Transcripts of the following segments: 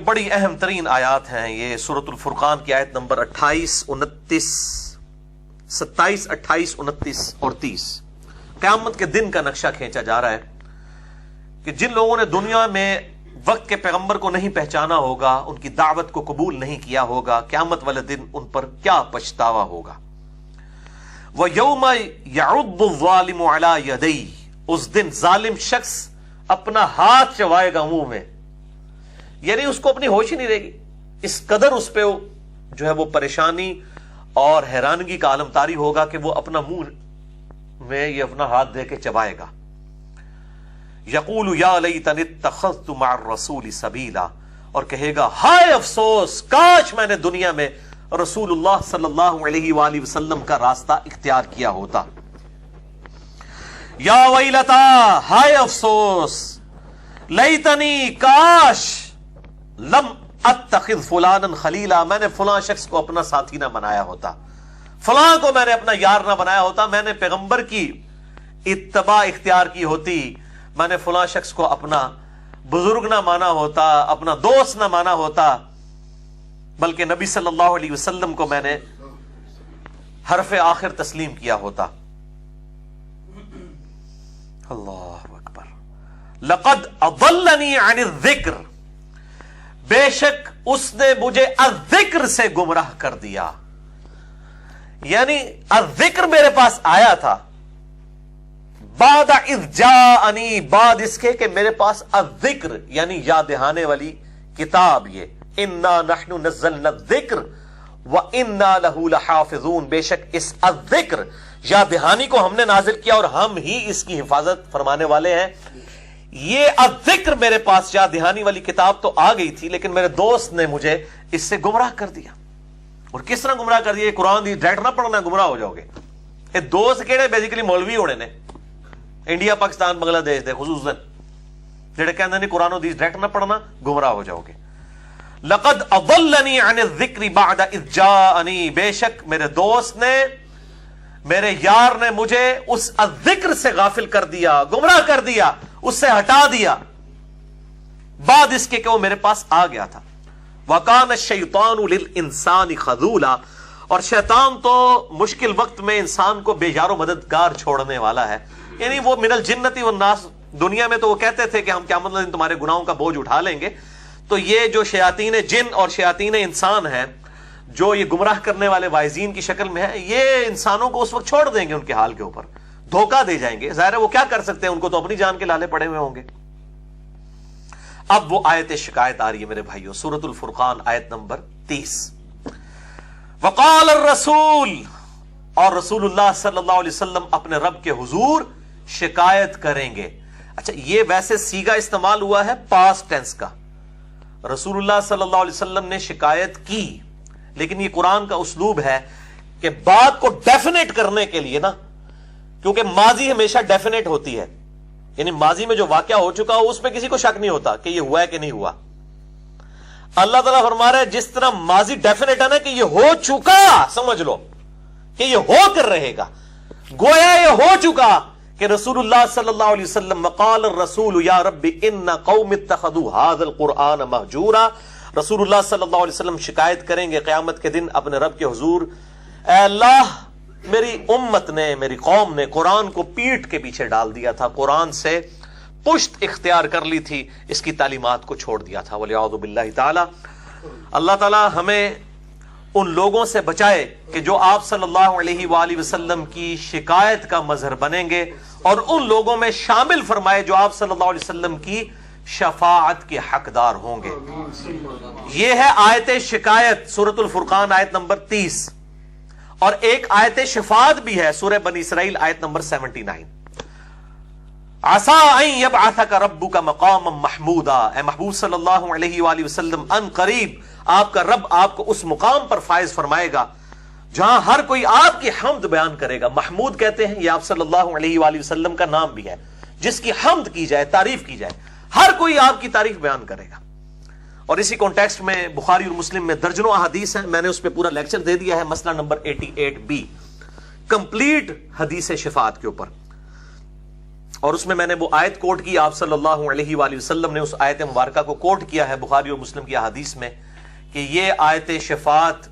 بڑی اہم ترین آیات ہیں یہ سورۃ الفرقان کی آیت نمبر 28 29 27 28 29 اور 30. قیامت کے دن کا نقشہ کھینچا جا رہا ہے کہ جن لوگوں نے دنیا میں وقت کے پیغمبر کو نہیں پہچانا ہوگا، ان کی دعوت کو قبول نہیں کیا ہوگا، قیامت والے دن ان پر کیا پچھتاوا ہوگا. وَيَوْمَ يَعُضُّ الظَّالِمُ عَلَى يَدَيْهِ، اس دن ظالم شخص اپنا ہاتھ چبائے گا منہ میں، یعنی اس کو اپنی ہوش ہی نہیں رہے گی. اس قدر اس پہ جو ہے وہ پریشانی اور حیرانگی کا عالم طاری ہوگا کہ وہ اپنا منہ میں یہ اپنا ہاتھ دے کے چبائے گا. یقول یا لیتنی اتخذت مع الرسول سبیلا، اور کہے گا ہائے افسوس، کاش میں نے دنیا میں رسول اللہ صلی اللہ علیہ وآلہ وسلم کا راستہ اختیار کیا ہوتا. یا ویلتا، ہائے افسوس، لیتنی، کاش، لم اتخذ فلانا خلیلا، میں نے فلاں شخص کو اپنا ساتھی نہ بنایا ہوتا، فلاں کو میں نے اپنا یار نہ بنایا ہوتا، میں نے پیغمبر کی اتباع اختیار کی ہوتی، میں نے فلاں شخص کو اپنا بزرگ نہ مانا ہوتا، اپنا دوست نہ مانا ہوتا، بلکہ نبی صلی اللہ علیہ وسلم کو میں نے حرف آخر تسلیم کیا ہوتا. اللہ اکبر. لقد اضلنی عن الذکر، بے شک اس نے مجھے الذکر سے گمراہ کر دیا. یعنی الذکر میرے پاس آیا تھا، بعد اذ جاءنی، بعد اس کے کہ میرے پاس الذکر یعنی یاد دہانے والی کتاب، یہ انا نحن نزلنا الذکر وانا لہ لحافظون، بے شک اس الذکر یاد دہانی کو ہم نے نازل کیا اور ہم ہی اس کی حفاظت فرمانے والے ہیں. یہ الذکر میرے پاس یاد دہانی والی کتاب تو آ گئی تھی، لیکن میرے دوست نے مجھے اس سے گمراہ کر دیا. اور کس طرح گمراہ کر دیا؟ قرآن دی ڈائریکٹ نہ پڑھنا گمراہ ہو جاؤ گے. یہ دوست کہڑے بیسیکلی مولوی ہونے نے انڈیا پاکستان بنگلہ دیش دے خصوصاً جڑے کہندے نے قرآن و حدیث ڈائریکٹ نہ پڑھنا، گمراہ ہو جاؤ گے. لقد اضلنی عن الذکر بعد اذ جاءنی، بے شک میرے دوست نے، میرے یار نے مجھے اس الذکر سے غافل کر دیا، گمراہ کر دیا، اس سے ہٹا دیا بعد اس کے کہ وہ میرے پاس آ گیا تھا. وَكَانَ الشَّيْطَانُ لِلْإِنسَانِ خَذُولًا، اور شیطان تو مشکل وقت میں انسان کو بے یار و مددگار چھوڑنے والا ہے. یعنی وہ من الجنتی والناس، دنیا میں تو وہ کہتے تھے کہ ہم قیامت والے دن تمہارے گناہوں کا بوجھ اٹھا لیں گے. تو یہ جو شیاطین جن اور شیاطین انسان ہیں، جو یہ گمراہ کرنے والے واعظین کی شکل میں ہے، یہ انسانوں کو اس وقت چھوڑ دیں گے، ان کے حال کے اوپر دھوکہ دے جائیں گے. ظاہر ہے وہ کیا کر سکتے ہیں، ان کو تو اپنی جان کے لالے پڑے ہوئے ہوں گے. اب وہ آیت شکایت آ رہی ہے میرے بھائیوں، سورۃ الفرقان آیت نمبر 30. وقال الرسول، اور رسول اللہ صلی اللہ علیہ وسلم اپنے رب کے حضور شکایت کریں گے. اچھا، یہ ویسے سیگا استعمال ہوا ہے پاسٹ ٹینس کا، رسول اللہ صلی اللہ علیہ وسلم نے شکایت کی، لیکن یہ قرآن کا اسلوب ہے کہ بات کو ڈیفینیٹ کرنے کے لیے نا، کیونکہ ماضی ہمیشہ ڈیفینیٹ ہوتی ہے، یعنی ماضی میں جو واقعہ ہو چکا ہو اس پہ کسی کو شک نہیں ہوتا کہ یہ ہوا ہے کہ نہیں ہوا. اللہ تعالیٰ فرما رہا ہے جس طرح ماضی ڈیفینیٹ ہے نا کہ یہ ہو چکا، سمجھ لو کہ یہ ہو کر رہے گا، گویا یہ ہو چکا کہ رسول اللہ صلی اللہ علیہ وسلم وقال الرسول یا رب ان قوم اتخذوا هذا القرآن مہجورا، رسول اللہ صلی اللہ علیہ وسلم شکایت کریں گے قیامت کے دن اپنے رب کے حضور، اے اللہ میری امت نے، میری قوم نے قرآن کو پیٹھ کے پیچھے ڈال دیا تھا، قرآن سے پشت اختیار کر لی تھی، اس کی تعلیمات کو چھوڑ دیا تھا. والعیاذ باللہ تعالی. اللہ تعالی ہمیں ان لوگوں سے بچائے کہ جو آپ صلی اللہ علیہ وآلہ وسلم کی شکایت کا مظہر بنیں گے، اور ان لوگوں میں شامل فرمائے جو آپ صلی اللہ علیہ وسلم کی شفاعت کے حقدار ہوں گے. یہ ہے آیت شکایت، سورۃ الفرقان آیت نمبر 30، اور ایک آیت شفاعت بھی ہے سورہ بنی اسرائیل آیت نمبر 79. عسیٰ ان یبعثک ربک مقاما محمودا، اے محبوب صلی اللہ علیہ وآلہ وسلم ان قریب آپ کا رب آپ کو اس مقام پر فائز فرمائے گا جہاں ہر کوئی آپ کی حمد بیان کرے گا. محمود کہتے ہیں یہ آپ صلی اللہ علیہ وآلہ وسلم کا نام بھی ہے، جس کی حمد کی جائے، تعریف کی جائے، ہر کوئی آپ کی تعریف بیان کرے گا. اور اسی کانٹیکسٹ میں بخاری اور مسلم میں درجنوں احادیث ہیں، میں نے اس پہ پورا لیکچر دے دیا ہے، مسئلہ نمبر 88B، کمپلیٹ حدیث شفاعت کے اوپر. اور اس میں میں نے وہ آیت کوٹ کی، آپ صلی اللہ علیہ وآلہ وسلم نے اس آیت مبارکہ کو کوٹ کیا ہے بخاری اور مسلم کی احادیث میں کہ یہ آیت شفاعت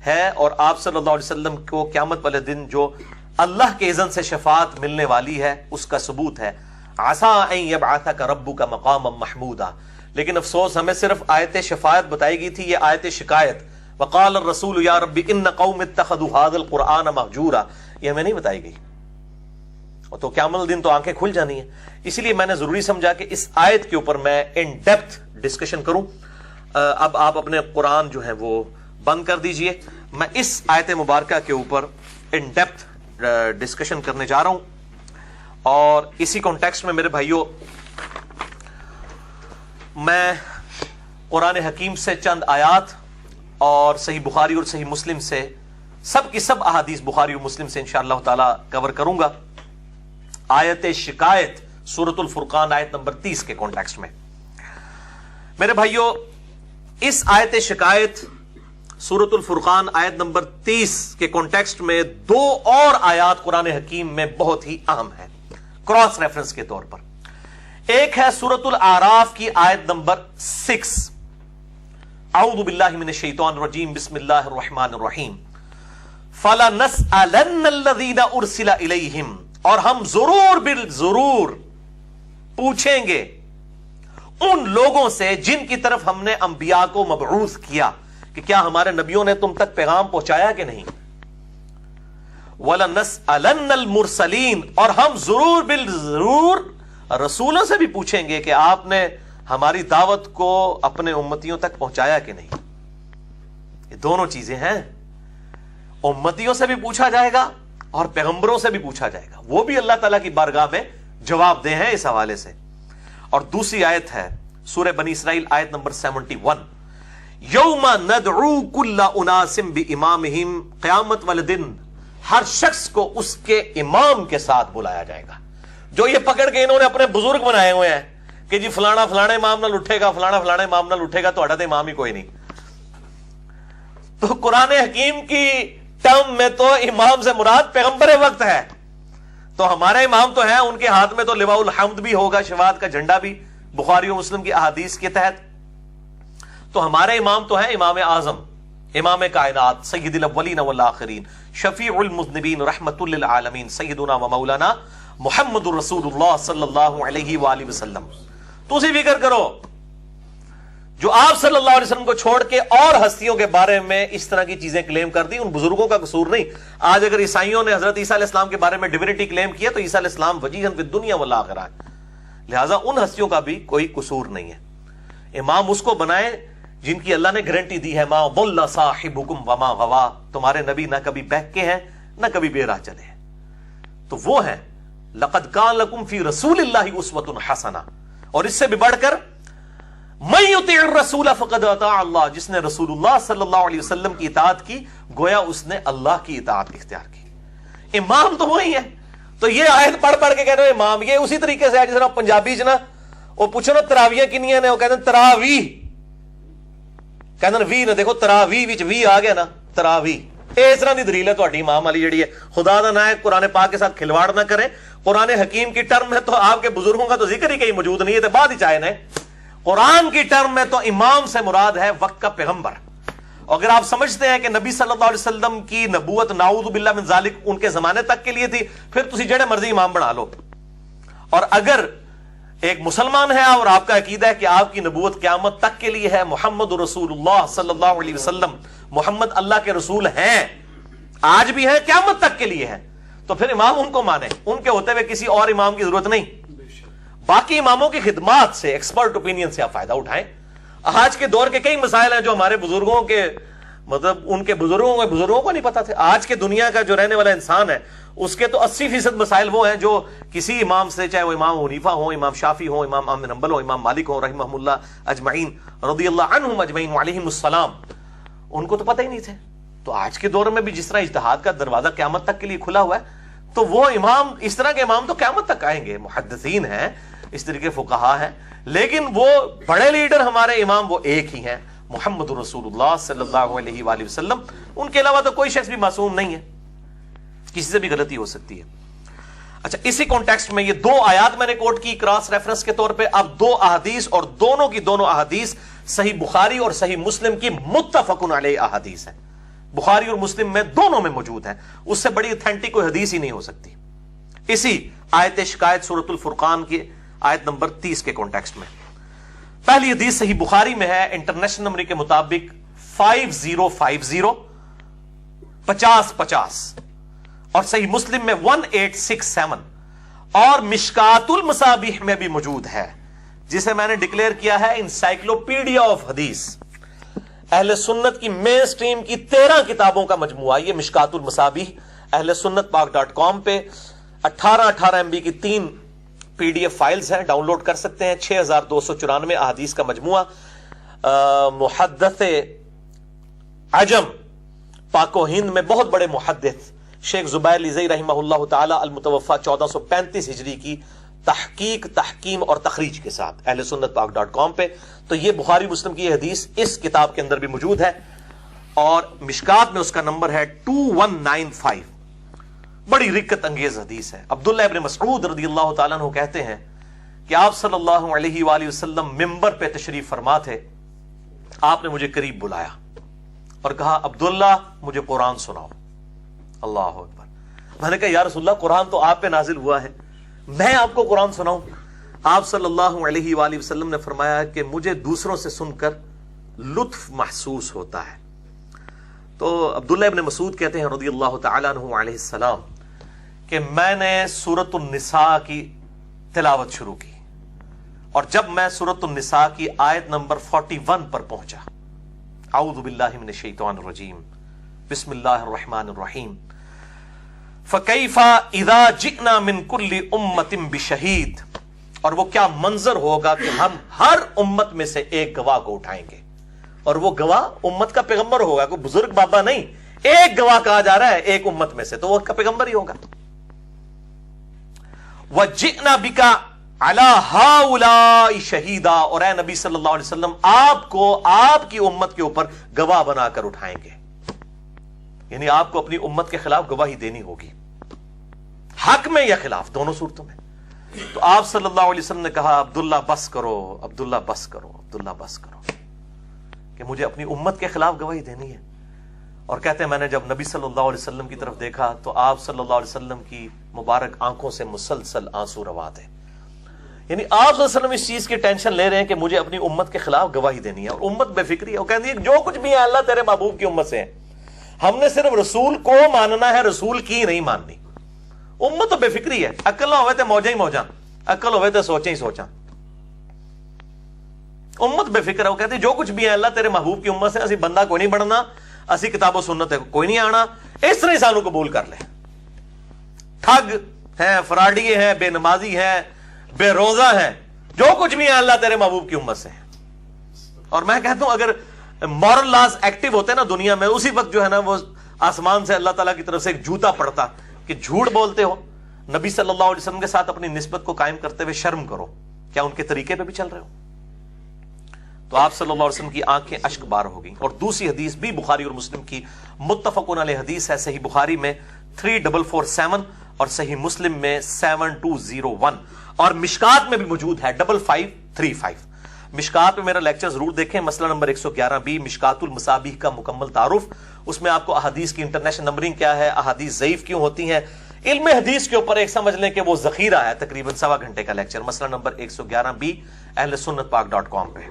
ہے، اور آپ صلی اللہ علیہ وسلم کو قیامت والے دن جو اللہ کے اذن سے شفاعت ملنے والی ہے اس کا ثبوت ہے، عسیٰ ان یبعثک ربک مقاما محمودا۔ لیکن افسوس ہمیں صرف آیت شفاعت بتائی گئی تھی، یہ آیت شکایت وقال الرسول یا رب ان قوم اتخذوا هذا القرآن مہجورا، یہ ہمیں نہیں بتائی گئی، تو قیامت دن تو آنکھیں کھل جانی ہیں۔ اسی لیے میں نے ضروری سمجھا کہ اس آیت کے اوپر میں ان ڈیپتھ ڈسکشن کروں۔ اب آپ اپنے قرآن جو ہے وہ بند کر دیجئے، میں اس آیت مبارکہ کے اوپر ان ڈیپتھ ڈسکشن کرنے جا رہا ہوں، اور اسی کانٹیکسٹ میں میرے بھائیوں میں قرآن حکیم سے چند آیات اور صحیح بخاری اور صحیح مسلم سے سب کی سب احادیث بخاری اور مسلم سے انشاءاللہ تعالی کور کروں گا۔ آیت شکایت سورۃ الفرقان آیت نمبر 30 کے کانٹیکسٹ میں میرے بھائیوں، اس آیت شکایت سورۃ الفرقان آیت نمبر 30 کے کانٹیکسٹ میں دو اور آیات قرآن حکیم میں بہت ہی اہم ہے کراس ریفرنس کے طور پر۔ ایک ہے سورۃ الاعراف کی آیت نمبر 6، اعوذ باللہ من الشیطان الرجیم بسم اللہ الرحمن الرحیم، فَلَنَسْأَلَنَّ الَّذِينَ أُرْسِلَ إِلَيْهِمْ، اور ہم ضرور بالضرور پوچھیں گے ان لوگوں سے جن کی طرف ہم نے انبیاء کو مبعوث کیا کہ کیا ہمارے نبیوں نے تم تک پیغام پہنچایا کہ نہیں۔ وَلَنَسْأَلَنَّ الْمُرْسَلِينَ، اور ہم ضرور بالضرور رسولوں سے بھی پوچھیں گے کہ آپ نے ہماری دعوت کو اپنے امتیوں تک پہنچایا کہ نہیں۔ یہ دونوں چیزیں ہیں، امتیوں سے بھی پوچھا جائے گا اور پیغمبروں سے بھی پوچھا جائے گا، وہ بھی اللہ تعالیٰ کی بارگاہ میں جواب دہ ہیں اس حوالے سے۔ اور دوسری آیت ہے سورہ بنی اسرائیل آیت نمبر 71، یوم ندعو کل اناس بامامہم، قیامت والے دن ہر شخص کو اس کے امام کے ساتھ بلایا جائے گا۔ جو یہ پکڑ کے انہوں نے اپنے بزرگ بنائے ہوئے ہیں کہ جی فلانا فلانا امام نہ اٹھے گا، فلانا فلانا امام نہ اٹھے گا، تو اڑا امام ہی کوئی نہیں۔ تو قرآن حکیم کی ٹرم میں تو امام سے مراد پیغمبر وقت ہے، تو ہمارے امام تو ہیں، ان کے ہاتھ میں تو لواء الحمد بھی ہوگا، شفاعت کا جھنڈا بھی بخاری و مسلم کی احادیث کے تحت۔ تو ہمارے امام تو ہیں امام اعظم، امام کائنات، سید الاولین والآخرین، شفیع المذنبین، رحمت للعالمین، سیدنا و مولانا محمد الرسول اللہ صلی اللہ علیہ وآلہ وسلم۔ تو اسی فکر کرو جو آپ صلی اللہ علیہ وسلم کو چھوڑ کے اور ہستیوں کے بارے میں اس طرح کی چیزیں کلیم کر دی، ان بزرگوں کا قصور نہیں۔ آج اگر عیسائیوں نے حضرت عیسیٰ علیہ السلام کے بارے میں ڈیوینٹی کلیم کیا تو عیسیٰ علیہ السلام وجیہاً فی الدنیا والآخرہ، لہٰذا ان ہستیوں کا بھی کوئی قصور نہیں ہے۔ امام اس کو بنائے جن کی اللہ نے گارنٹی دی ہے، ما ضل صاحبکم وما غوا، تمہارے نبی نہ کبھی بہکے ہیں نہ کبھی بے راہ چلے ہیں، تو وہ ہیں لقد کان لکم فی رسول اللہ اسوۃ حسنہ۔ اور اس سے بھی بڑھ کر من یطیع الرسول فقد اطاع اللہ، جس نے رسول اللہ صلی اللہ علیہ وسلم کی اطاعت کی گویا اس نے اللہ کی اطاعت اختیار کی۔ امام تو وہی ہے۔ تو یہ آیت پڑھ پڑھ کے کہہ رہے ہیں امام، یہ اسی طریقے سے ہے جس طرح پنجابی چ نا وہ پوچھو نا تراویاں کنیاں نے، وہ کہتے ہیں تراویح، کہتے ہیں وی نہ دیکھو تراویح وچ وی آ گیا نا، تراویح۔ اس طرح دی دلیل ہے تہاڈی امام والی جڑی ہے۔ خدا دا نام ہے، قرآن پاک کے ساتھ کھلواڑ نہ کریں۔ قرآن حکیم کی ٹرم میں تو آپ کے بزرگوں کا تو ذکر ہی کہیں موجود نہیں ہے، تو بعد ہی چاہے نا۔ قرآن کی ٹرم میں تو امام سے مراد ہے وقت کا پیغمبر۔ اگر آپ سمجھتے ہیں کہ نبی صلی اللہ علیہ وسلم کی نبوت نعوذ باللہ من ذالک ان کے زمانے تک کے لیے تھی، پھر تسی جڑے مرضی امام بنا لو۔ اور اگر ایک مسلمان ہے اور آپ کا عقیدہ ہے کہ آپ کی نبوت قیامت تک کے لیے ہے، محمد رسول اللہ صلی اللہ علیہ وسلم محمد اللہ کے رسول ہیں، آج بھی ہیں، قیامت تک کے لیے ہیں، تو پھر امام ان کو مانے، ان کے ہوتے ہوئے کسی اور امام کی ضرورت نہیں۔ باقی اماموں کی خدمات سے، ایکسپرٹ اوپینین سے آپ فائدہ اٹھائیں۔ آج کے دور کے کئی مسائل ہیں جو ہمارے بزرگوں کے مطلب ان کے بزرگوں کو نہیں پتا تھے۔ آج کے دنیا کا جو رہنے والا انسان ہے اس کے تو 80% مسائل وہ ہیں جو کسی امام سے، چاہے وہ امام حنیفہ ہوں، امام شافعی ہوں، امام احمد بن حنبل ہوں، امام مالک ہوں رحمہ اللہ اجمعین رضی اللہ عنہم اجمعین وعلیہم السلام، ان کو تو پتہ ہی نہیں تھے۔ تو آج کے دور میں بھی جس طرح اجتہاد کا دروازہ قیامت تک کے لیے کھلا ہوا ہے، تو وہ امام، اس طرح کے امام تو قیامت تک آئیں گے، محدثین ہیں، اس طریقے فقہا ہیں، لیکن وہ بڑے لیڈر ہمارے امام وہ ایک ہی ہیں، محمد رسول اللہ صلی اللہ علیہ وآلہ وسلم۔ ان کے علاوہ تو کوئی شخص بھی معصوم نہیں ہے، کسی سے بھی غلطی ہو سکتی ہے۔ اچھا، اسی کانٹیکسٹ میں یہ دو آیات میں نے کوٹ کی کراس ریفرنس کے طور پہ. اب دو احادیث، اور دونوں کی دونوں احادیث صحیح بخاری اور صحیح مسلم کی متفق علیہ احادیث ہیں. بخاری اور مسلم میں دونوں میں موجود ہیں. اس سے بڑی اتھینٹک کوئی حدیث ہی نہیں ہو سکتی. اسی آیت شکایت سورۃ الفرقان کی آیت نمبر 30 کے کانٹیکسٹ میں پہلی حدیث صحیح بخاری میں ہے انٹرنیشنل نمبر کے مطابق 5050 5050 اور صحیح مسلم میں 1867 اور مشکات المصابیح میں بھی موجود ہے، جسے میں نے ڈکلیئر کیا ہے انسائکلوپیڈیا آف حدیث. اہل سنت کی مین سٹریم کی 13 کتابوں کا مجموعہ یہ مشکات المصابیح اہل سنت پاک.com پہ 18 MB کی 3 PDF فائلز ہیں، ڈاؤن لوڈ کر سکتے ہیں. 6294 احادیث کا مجموعہ. محدث عجم پاک و ہند میں بہت بڑے محدث شیخ زبیر لیزئی رحمہ اللہ تعالی المتوفى 1435 ہجری کی تحقیق، تحکیم اور تخریج کے ساتھ اہل سنت پاک.com پہ. تو یہ بخاری مسلم کی یہ حدیث اس کتاب کے اندر بھی موجود ہے، اور مشکات میں اس کا نمبر ہے 2195. بڑی رکت انگیز حدیث ہے. عبداللہ ابن مسعود رضی اللہ تعالیٰ عنہ کہتے ہیں کہ آپ صلی اللہ علیہ وآلہ وسلم ممبر پہ تشریف فرما تھے. آپ نے مجھے قریب بلایا اور کہا عبداللہ مجھے قرآن سناؤ. اللہ اکبر. میں نے کہا یا رسول اللہ قرآن تو آپ پہ نازل ہوا ہے، میں آپ کو قرآن سناؤں؟ آپ صلی اللہ علیہ وآلہ وسلم نے فرمایا کہ مجھے دوسروں سے سن کر لطف محسوس ہوتا ہے. تو عبداللہ ابن مسعود کہتے ہیں رضی اللہ تعالیٰ عنہ علیہ السلام کہ میں نے سورۃ النساء کی تلاوت شروع کی، اور جب میں سورۃ النساء کی آیت نمبر 41 پر پہنچا، اعوذ باللہ من الشیطان الرجیم بسم اللہ الرحمن الرحیم فَكَيْفَ إِذَا جِئْنَا مِن كُلِّ أُمَّةٍ بِشَهِيدٍ، اور وہ کیا منظر ہوگا کہ ہم ہر امت میں سے ایک گواہ کو اٹھائیں گے، اور وہ گواہ امت کا پیغمبر ہوگا، کوئی بزرگ بابا نہیں، ایک گواہ کہا جا رہا ہے ایک امت میں سے، تو وہ کا پیغمبر ہی ہوگا. وَجِئْنَا بِكَ عَلَى هَؤُلَاءِ شَهِيدًا، اور اے نبی صلی اللہ علیہ وسلم آپ کو آپ کی امت کے اوپر گواہ بنا کر اٹھائیں گے. یعنی آپ کو اپنی امت کے خلاف گواہی دینی ہوگی، حق میں یا خلاف، دونوں صورتوں میں. تو آپ صلی اللہ علیہ وسلم نے کہا عبداللہ بس کرو، عبداللہ بس کرو، عبداللہ بس کرو، کہ مجھے اپنی امت کے خلاف گواہی دینی ہے. اور کہتے ہیں میں نے جب نبی صلی اللہ علیہ وسلم کی طرف دیکھا تو آپ صلی اللہ علیہ وسلم کی مبارک آنکھوں سے مسلسل آنسو روا تھے. یعنی آپ صلی اللہ علیہ وسلم اس چیز کی ٹینشن لے رہے ہیں کہ مجھے اپنی امت کے خلاف گواہی دینی ہے، اور امت بے فکری ہے. وہ کہتی ہے جو کچھ بھی ہے اللہ تیرے محبوب کی امت سے ہے، ہم نے صرف رسول کو ماننا ہے، رسول کی نہیں ماننی. امت تو بے فکری ہے، عقل نہ ہوئے تے موجہ ہی موجہ، عقل ہوئے تے سوچیں ہی سوچاں. امت بے فکر ہے. وہ کہتے جو کچھ بھی ہے اللہ تیرے محبوب کی امت سے، اسی بندہ کوئی نہیں بننا، اسی کتاب و سنت کوئی نہیں آنا، اس طرح سانو قبول کر لے. ٹھگ ہیں، فراڈی ہیں، بے نمازی ہیں، بے روزہ ہیں، جو کچھ بھی ہے اللہ تیرے محبوب کی امت سے. اور میں کہتا ہوں اگر مورل لاز ایکٹیو ہوتے نا دنیا میں، اسی وقت جو ہے نا وہ آسمان سے اللہ تعالیٰ کی طرف سے ایک جوتا پڑتا کہ جھوٹ بولتے ہو، نبی صلی اللہ علیہ وسلم کے ساتھ اپنی نسبت کو قائم کرتے ہوئے شرم کرو، کیا ان کے طریقے پہ بھی چل رہے ہو؟ تو آپ صلی اللہ علیہ وسلم کی آنکھیں اشک بار ہو گئیں. اور دوسری حدیث بھی بخاری اور مسلم کی متفقون علیہ حدیث ہے. صحیح بخاری میں 3447 اور صحیح مسلم میں 7201 اور مشکات میں بھی موجود ہے 5535. مشکات میں میرا لیکچر ضرور دیکھیں، مسئلہ نمبر 111B مشکات المصابیح کا مکمل تعارف. اس میں آپ کو احادیث کی انٹرنیشنل نمبرنگ کیا ہے، احادیث ضعیف کیوں ہوتی ہیں، علم حدیث کے اوپر ایک سمجھ لیں کہ وہ ذخیرہ ہے. تقریباً 1.25 گھنٹے کا لیکچر، مسئلہ نمبر 111B اہل سنت پاک.com پہ.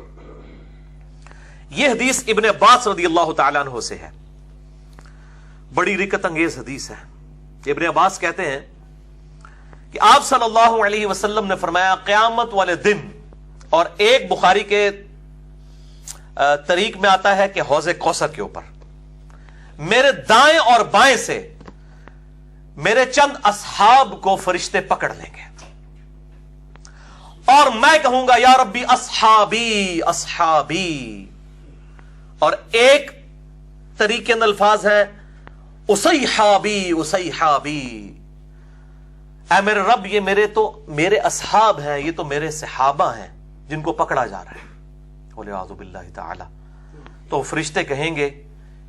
یہ حدیث ابن عباس رضی اللہ تعالیٰ عنہ سے ہے، بڑی رکت انگیز حدیث ہے. ابن عباس کہتے ہیں کہ آپ صلی اللہ علیہ وسلم نے فرمایا قیامت والے دن، اور ایک بخاری کے طریق میں آتا ہے کہ حوض کوثر کے اوپر میرے دائیں اور بائیں سے میرے چند اصحاب کو فرشتے پکڑ لیں گے، اور میں کہوں گا یا ربی اصحابی اصحابی. اور ایک طریقے کے اندر الفاظ ہیں اسیحابی اسیحابی، اے میرے رب یہ میرے اصحاب ہیں، یہ تو میرے صحابہ ہیں جن کو پکڑا جا رہا ہے. وَلِعَاذُ بِاللَّهِ تَعَالَى. تو فرشتے کہیں گے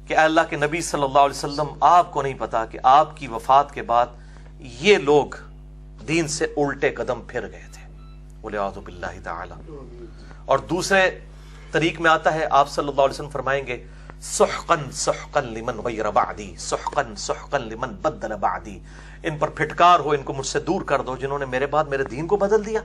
کہ اے اللہ کے نبی صلی اللہ علیہ وسلم آپ کو نہیں پتا کہ آپ کی وفات کے بعد یہ لوگ دین سے الٹے قدم پھر گئے تھے، وَلِعَاذُ بِاللَّهِ تَعَالَى۔ اور دوسرے طریق میں آتا ہے، آپ صلی اللہ علیہ وسلم فرمائیں گے سحقن سحقن لمن غیر بعدی، سحقن سحقن لمن بدل بعدی، ان پر پھٹکار ہو، ان کو مجھ سے دور کر دو جنہوں نے میرے بعد میرے دین کو بدل دیا۔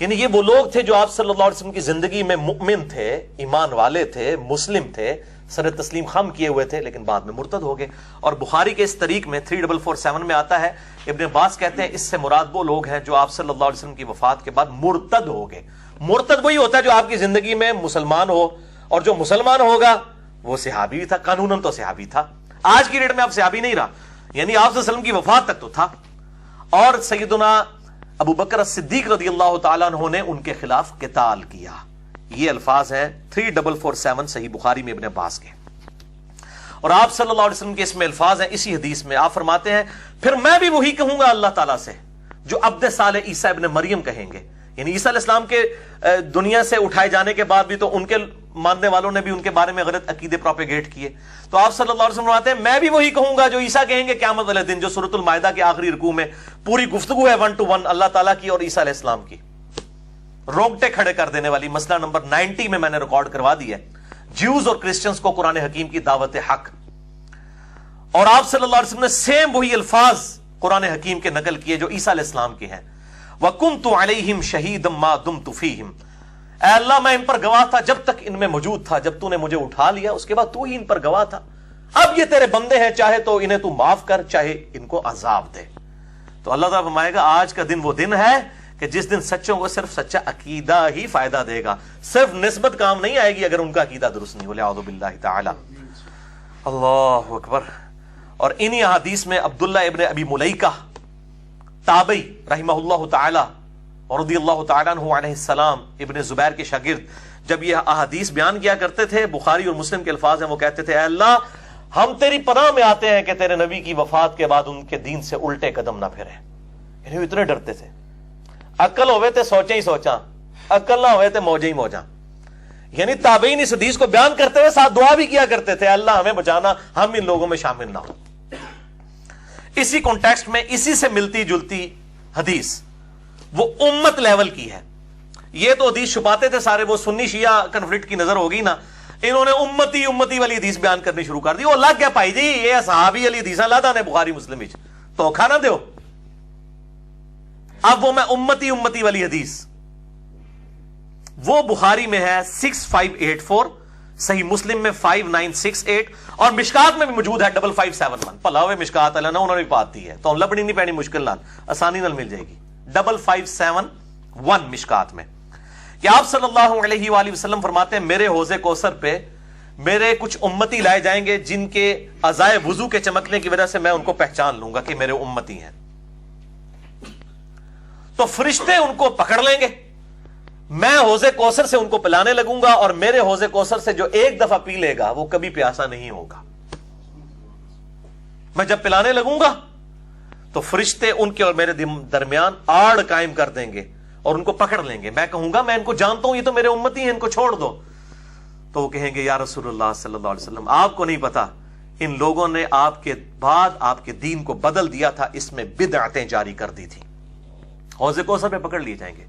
یعنی یہ وہ لوگ تھے جو آپ صلی اللہ علیہ وسلم کی زندگی میں مؤمن تھے، ایمان والے تھے، مسلم تھے، سر تسلیم خم کیے ہوئے تھے، لیکن بعد میں مرتد ہو گئے۔ اور بخاری کے اس طریق میں 3447 میں آتا ہے، ابن عباس کہتے ہیں اس سے مراد وہ لوگ ہیں جو آپ صلی اللہ علیہ وسلم کی وفات کے بعد مرتد ہو گئے۔ مرتد وہی ہوتا ہے جو آپ کی زندگی میں مسلمان ہو، اور جو مسلمان ہوگا وہ صحابی بھی تھا، قانوناً تو صحابی تھا، آج کی ڈیٹ میں آپ صحابی نہیں رہا، یعنی آپ صلی اللہ علیہ وسلم کی وفات تک تو تھا۔ اور سیدنا ابو بکر صدیق رضی اللہ تعالیٰ عنہ نے ان کے خلاف قتال کیا۔ یہ الفاظ ہیں 3447 صحیح بخاری میں ابن عباس کے۔ اور آپ صلی اللہ علیہ وسلم کے اس میں الفاظ ہیں، اسی حدیث میں آپ فرماتے ہیں پھر میں بھی وہی کہوں گا اللہ تعالیٰ سے جو عبد صالح عیسیٰ ابن مریم کہیں گے، یعنی عیسیٰ علیہ السلام کے دنیا سے اٹھائے جانے کے بعد بھی تو ان کے ماننے والوں نے بھی ان کے بارے میں غلط عقیدے پروپیگیٹ کیے، تو آپ صلی اللہ علیہ وسلم فرماتے ہیں میں بھی وہی کہوں گا جو عیسیٰ کہیں گے قیامت والے دن، جو سورۃ المائدہ کے آخری رکوع میں پوری گفتگو ہے 1 to 1 اللہ تعالیٰ کی اور عیسیٰ علیہ السلام کی، رونگٹے کھڑے کر دینے والی۔ مسئلہ نمبر 90 میں نے ریکارڈ کروا دی ہے، جیوز اور کرسچنز کو قرآن حکیم کی دعوت حق، اور آپ صلی اللہ علیہ وسلم نے سیم وہی الفاظ قرآن حکیم کے نقل کیے جو عیسیٰ علیہ السلام کے ہیں، وَكُنْتُ عَلَيْهِمْ شَهِيدًا مَا دُمْتُ فِيهِمْ، اے اللہ میں ان پر گواہ تھا جب تک ان میں موجود تھا، جب تو نے مجھے اٹھا لیا اس کے بعد تو ہی ان پر گواہ تھا، اب یہ تیرے بندے ہیں، چاہے تو انہیں تو معاف کر، چاہے ان کو عذاب دے۔ تو اللہ تعالیٰ فرمائے گا آج کا دن وہ دن ہے کہ جس دن سچوں کو صرف سچا عقیدہ ہی فائدہ دے گا، صرف نسبت کام نہیں آئے گی اگر ان کا عقیدہ درست نہیں ہو۔ اعوذ باللہ تعالی، اللہ اکبر۔ اور انہی احادیث میں عبداللہ ابن ابی ملیکہ تابعی رحمہ اللہ تعالی رضی اللہ تعالیٰ عنہ علیہ السلام، ابن زبیر کے شاگرد، جب یہ احادیث بیان کیا کرتے تھے، بخاری اور مسلم کے الفاظ ہیں، وہ کہتے تھے اے اللہ ہم تیری پناہ میں آتے ہیں کہ تیرے نبی کی وفات کے بعد ان کے دین سے الٹے قدم نہ پھریں۔ یعنی وہ اتنے ڈرتے تھے، عقل ہوئے تھے سوچیں ہی سوچاں، عقل نہ ہوئے تھے موجیں ہی موجاں۔ یعنی تابعین اس حدیث کو بیان کرتے ہوئے ساتھ دعا بھی کیا کرتے تھے اللہ ہمیں بچانا، ہم ان لوگوں میں شامل نہ ہوں۔ اسی کانٹیکسٹ میں اسی سے ملتی جلتی حدیث وہ امت لیول کی ہے، یہ تو حدیث چھپاتے تھے سارے، وہ سنی شیعہ کنفلکٹ کی نظر ہوگی نا، انہوں نے امتی امتی والی حدیث بیان کرنی شروع کر دی، وہ لگ گیا بھائی جی یہ صحابی علی حدیث لادا نے بخاری مسلم وچ دھوکھا نہ دیو، اب وہ میں امتی امتی والی حدیث وہ بخاری میں ہے 6584، صحیح مسلم میں 5968، اور مشکات میں بھی موجود ہے 5571۔ بھلا ہوئے مشکات والا نا، انہوں نے بھی بات دی ہے تو لبنی نہیں پینی مشکل نال، آسانی نال مل جائے گی۔ 5571 مشکات میں کہ آپ صلی اللہ علیہ وآلہ وسلم فرماتے ہیں میرے حوض کوثر پہ میرے کچھ امتی لائے جائیں گے جن کے اعضائے وضو کے چمکنے کی وجہ سے میں ان کو پہچان لوں گا کہ میرے امتی ہیں، تو فرشتے ان کو پکڑ لیں گے، میں حوض کوثر سے ان کو پلانے لگوں گا، اور میرے حوض کوثر سے جو ایک دفعہ پی لے گا وہ کبھی پیاسا نہیں ہوگا۔ میں جب پلانے لگوں گا تو فرشتے ان کے اور میرے درمیان آڑ قائم کر دیں گے اور ان کو پکڑ لیں گے، میں کہوں گا میں ان کو جانتا ہوں یہ تو میرے امتی ہیں، ان کو چھوڑ دو، تو وہ کہیں گے یا رسول اللہ صلی اللہ علیہ وسلم آپ کو نہیں پتا ان لوگوں نے آپ کے بعد آپ کے دین کو بدل دیا تھا، اس میں بدعتیں جاری کر دی تھی۔ حوض کوثر پہ پکڑ لیے جائیں گے،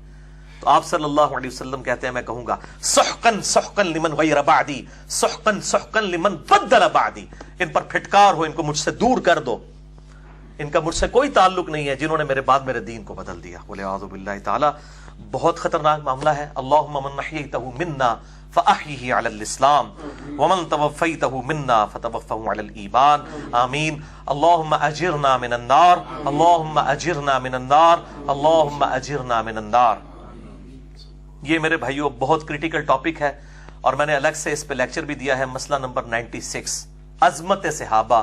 تو آپ صلی اللہ علیہ وسلم کہتے ہیں میں کہوں گا سحقن سحقن لمن غیر بعدی، سحقن سحقن لمن بدل بعدی، ان پر پھٹکار ہو، ان کو مجھ سے دور کر دو، ان کا مجھ سے کوئی تعلق نہیں ہے جنہوں نے میرے بعد میرے دین کو بدل دیا۔ والعیاذ باللہ تعالی، بہت خطرناک معاملہ ہے۔ اللہم من احییتہ منا فاحیہ علی الاسلام ومن توفیتہ منا فتوفہ علی الایمان، آمین۔ اللہم اجرنا من النار، اللہم اجرنا من النار، اللہم اجرنا من النار۔ یہ میرے بھائیوں بہت کریٹیکل ٹاپک ہے، اور میں نے الگ سے اس پہ لیکچر بھی دیا ہے، مسئلہ نمبر 96، عظمت صحابہ،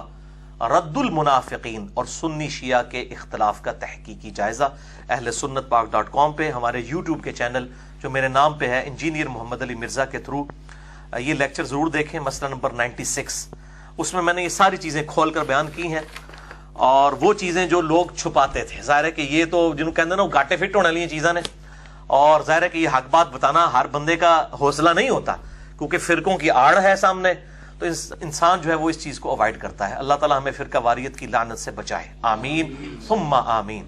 رد المنافقین اور سنی شیعہ کے اختلاف کا تحقیقی جائزہ۔ اہل سنت پاک.com پہ ہمارے یوٹیوب کے چینل جو میرے نام پہ ہے انجینئر محمد علی مرزا کے تھرو یہ لیکچر ضرور دیکھیں، مسئلہ نمبر 96، اس میں نے یہ ساری چیزیں کھول کر بیان کی ہیں، اور وہ چیزیں جو لوگ چھپاتے تھے، ظاہر ہے کہ یہ تو جنہوں کہتے ہیں نا وہ گاٹے فٹ ہونے والی چیزاں نے، اور ظاہر ہے کہ یہ حق بات بتانا ہر بندے کا حوصلہ نہیں ہوتا کیونکہ فرقوں کی آڑ ہے سامنے، تو انسان جو ہے وہ اس چیز کو اوائڈ کرتا ہے. اللہ تعالیٰ ہمیں فرقہ واریت کی لعنت سے بچائے. آمین ثم آمین.